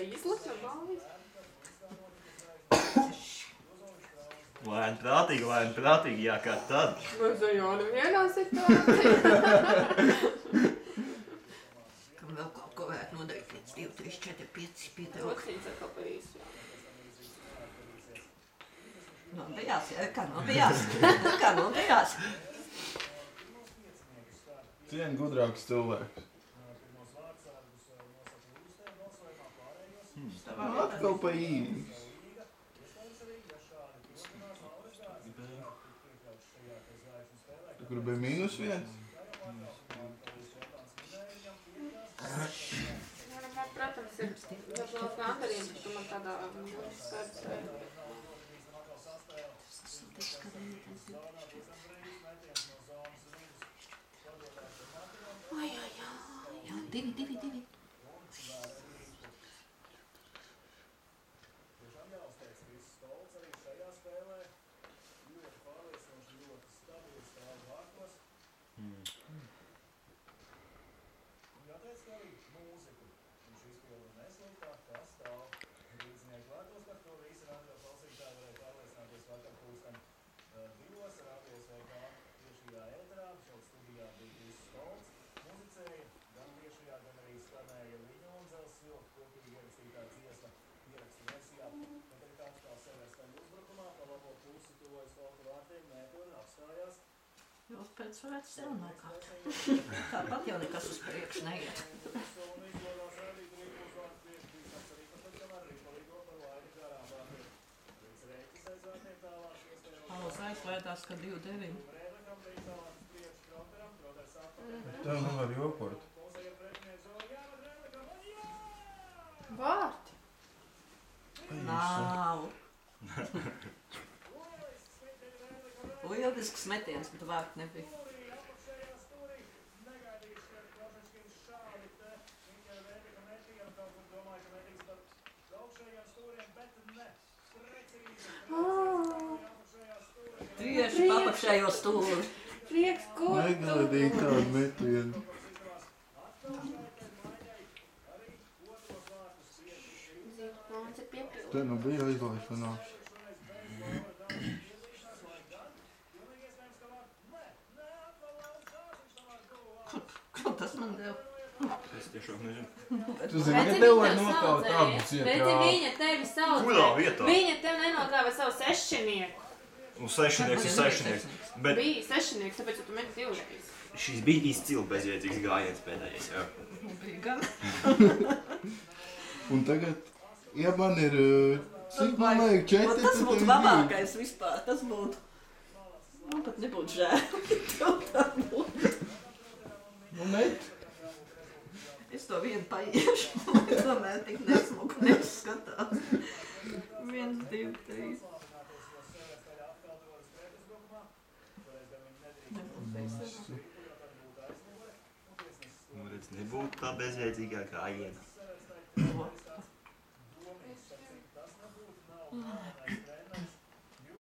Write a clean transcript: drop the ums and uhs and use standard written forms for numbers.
izlikt no balvas? Lēni prātīgi, jā, kā tad. Nu, jau nevienā situācijā. Kam vēl kaut ko vajag nodarīt pēc 2, 3, 4, 5 pieteikumi. Rocīts atkal par īsu, jā. Nodējās, jā, kā nodējās. Cien gudrāks cilvēks. Atkal pa īsi. Kur bija -1? Protams, ir dažos gandarījums, ka tu man tādā spēcē. Ai, jā, 2. Jūs pēc varētu sev nokāt. Tāpat jau nekas uz priekšu neiet. Alas aizslēdās, ka 2-9. Tev nevar jokot. Vārti. Nav. Lielisks metiens, bet vārti nebija. Tieši papakšējo stūri. Prieks, kur tu? Negaidīju tādu metienu. Te nu bija aizlaišanās. Ko tas man deva? Es tiešām nezinu. Tu zini, ka tev var nokaut abus iet Bet rāvi. viņa tevi saucēja. Kurā vietā? Viņa tev nenokāva savu sešķinieku. Un sešinieks ir sešinieks. Bet Bija sešķinieks, tāpēc tu meti 2 reiz. šis bija izcili bezjēdzīgs gājiens pēdējais, jā. Bija gan. Un tagad, ja man ir, cik man vajag 4, Tas būtu labākais vispār. Tas būtu. Man pat nebūtu žēl. Tev tā būtu. Nu, met. Es to vienu paiešu. Tomēr tik nesmuku neskatās. 1, 2, 3. Nu, redz, nebūtu tā bezjēdzīgā gājiena.